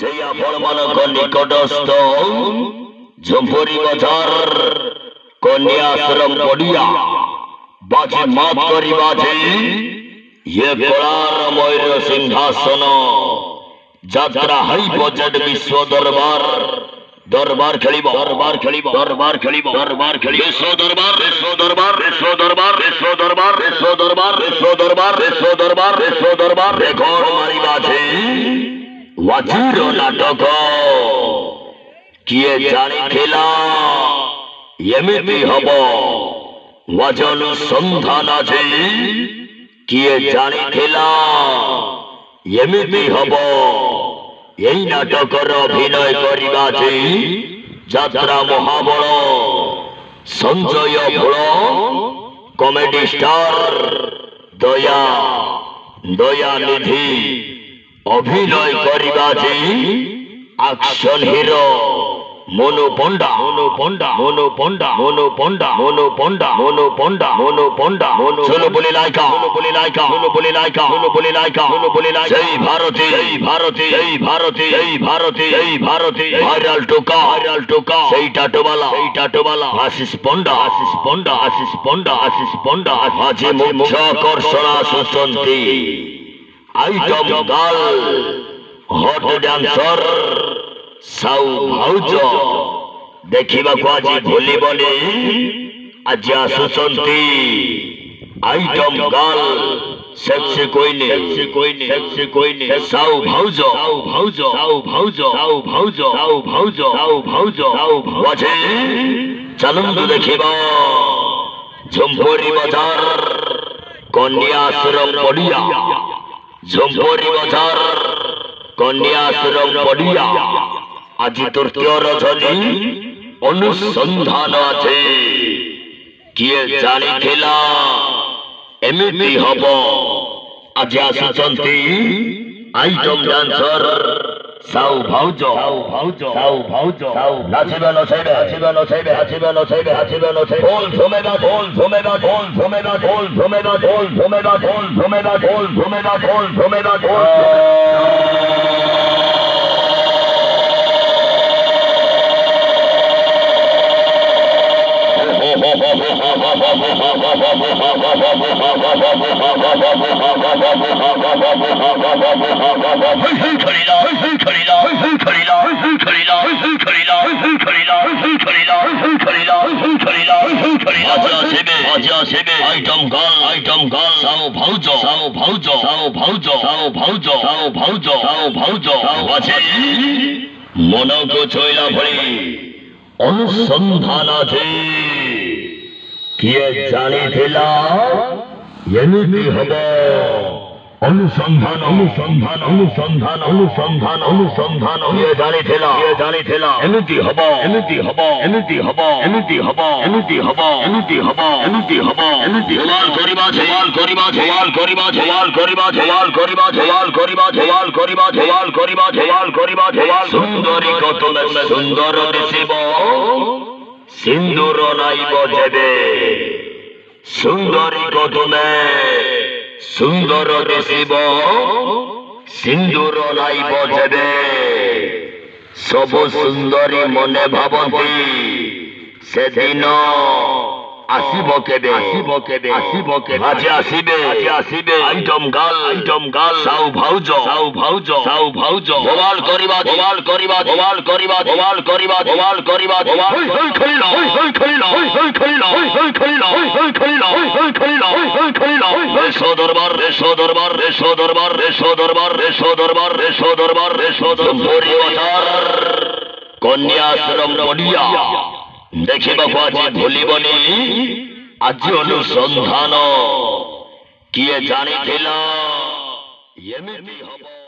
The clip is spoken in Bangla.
সেই আপনমানক নিকটস্থ ঝুম্পুরি বজার কন্যা আশ্রম পড়িয়া বাজে মাত করিবা যে ইয়ে কলার ময়ূর সিংহাসন যাত্রা হইব জড বিশ্ব দরবার দরবার খেলিব দরবার খেলিব দরবার খেলিব দরবার খেলিব বিশ্ব দরবার বিশ্ব দরবার বিশ্ব দরবার বিশ্ব দরবার বিশ্ব দরবার বিশ্ব দরবার বিশ্ব দরবার বিশ্ব দরবার রেকর্ড মারিবা যে ওয়াজির নাটক কিয়ে জানিথিলা এমিতি হব ওয়াজন সন্ধান আছে কিয়ে জানিথিলা এমিতি হব এই নাটকর অভিনয় করিবা যে যাত্রা মহাবল সঞ্জয় ভোল কমেডি স্টার দয়া দয়ানিধি অভিনয় করিবা যে অ্যাকশন হিরো মনো পন্ডা মনো পন্ডা মনো পন্ডা মনো পন্ডা মনো পন্ডা মনো পন্ডা মনো পন্ডা মনো চলো বলে লাইকা হলো বলে লাইকা হলো বলে লাইকা হলো বলে লাইকা হলো বলে লাইকা এই ভারতে এই ভারতে এই ভারতে এই ভারতে এই ভারতে ভাইরাল টোকা সেই টাটোবালা আশিস পন্ডা আশিস পন্ডা আশিস পন্ডা আশিস পন্ডা আজি মুখ্য আকর্ষণা সুচন্তি item girl hot dancer Sau Bhauja ଦେଖିବାକୁ ଆଜି ଭୁଲିବନି ଆଜି ଆସୁଛନ୍ତି ଆଇଟମ ଗାର୍ଲ ସେକ୍ସି କୁଇନି ସାଉ ଭାଉଜ ସାଉ ଭାଉଜ ସାଉ ଭାଉଜ ସାଉ ଭାଉଜ ସାଉ ଭାଉଜ ସାଉ ଭାଉଜ ସାଉ ଭାଉଜ ଚାଲନ୍ତୁ ଦେଖିବା ଝୁମ୍ପୁରି ବଜାର କନ୍ୟା ଆଶ୍ରମ ପଡ଼ିଆ ঝুম্পুরি বজার কন্যা আশ্রম পড়িয়া আজি তৃতীয় রজনী অনুসন্ধান আছে কিয়ে জানিথিলা এমিতি হব আজি আসুচন্তি আইটম ডান্সর সাউ ভাউজ সাউ ভাউজ সাউ ভাউজ সাউ নাচিবে নচাইবে নাচিবে নচাইবে নাচিবে নচাইবে নাচিবে নচাইবে ঢোল ঝুমেবা ঢোল ঝুমেবা ঢোল ঝুমেবা ঢোল ঝুমেবা ঢোল ঝুমেবা ঢোল ঝুমেবা ঢোল ঝুমেবা ঢোল ঝুমেবা ঢোল আইটম গার্ল সাউ ভাউজ সাউ ভাউজ সাউ ভাউজ সাউ ভাউজ সাউ ভাউজ সাউ ভাউজ আছে মনক ছইলা ভরি অনুসন্ধান আছে কিয়ে জানিথিলা এমিতি হব অনুসন্ধান অনুসন্ধান অনুসন্ধান অনুসন্ধান অনুসন্ধান কিয়ে জানিথিলা এমিতি হব এমিতি হব এমিতি হব এমিতি হব এমিতি হব এমিতি হব এমিতি হব এমিতি ওয়াল করিবা ওয়াল করিবা ওয়াল করিবা ওয়াল করিবা ওয়াল করিবা ওয়াল করিবা ওয়াল করিবা ওয়াল করিবা ওয়াল করিবা ওয়াল সুন্দরী কত সুন্দর দিশিব সিন্দুর নাইব যেবে সুন্দরী কদমে সুন্দর দিশিব সিন্দুর নাইব যেবে সবু সুন্দরী মনে ভাবନ୍ତି সেদিন আসিব কেবে আসিব কেবে আসিব কেবে আজি আসিবে আইটম গার্ল সাউ ভাউজ সাউ ভাউজ সাউ ভাউজ ওয়াল করিবা ওয়াল করিবা ওয়াল করিবা ওয়াল করিবা ওয়াল করিবা ওয়াল হই খলিল হই খলিল হই খলিল হই খলিল হই খলিল হই খলিল হই খলিল রেশো দরবার রেশো দরবার রেশো দরবার রেশো দরবার রেশো দরবার রেশো দরবার রেশো ঝুম্পুরি বজার কন্যা আশ্রম পড়িয়া ଦେଖିବାକୁ ଆଜି ଭୁଲିବନି ଆଜି ଅନୁସନ୍ଧାନ କିଏ ଜାଣିଥିଲା ଏମିତି ହବ।